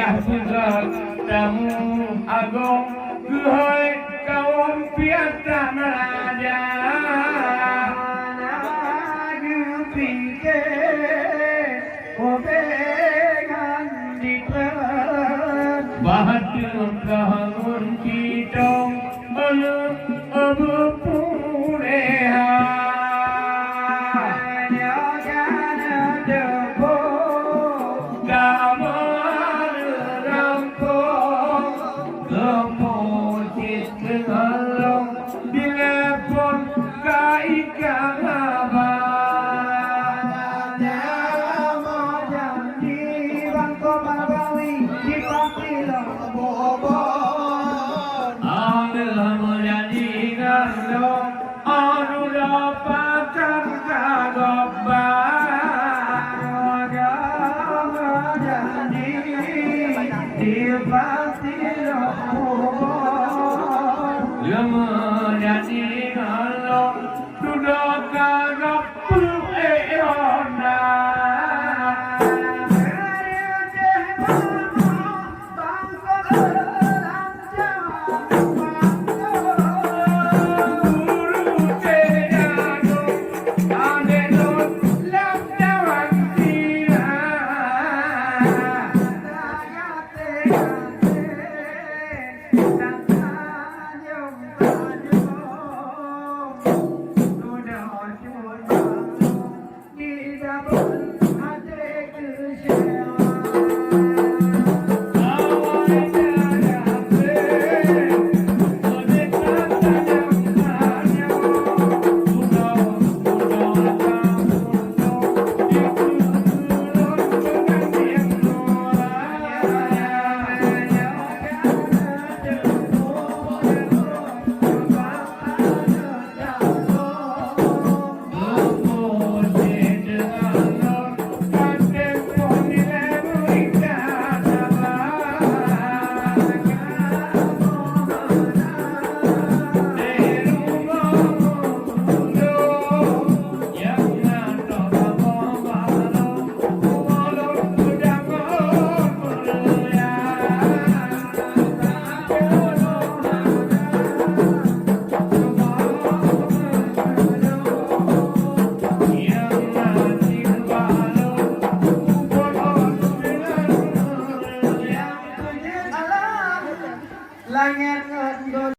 Sudah tamu agung Kuhoi kaum piata meraja Nadu pike Obegan diklan Bahagia kahangun kitong Balu abu pureha Nyagana debo Damar rampong Kemudian kenalong Dilepon kaikang abad Nama janji bangko magawi Dipakilang bobon Allah menjanji ngandong Anu dapatkan kagoban Agama janji Dipakilang bobon Yang menjanji ngandong Sudah kagak perlu eona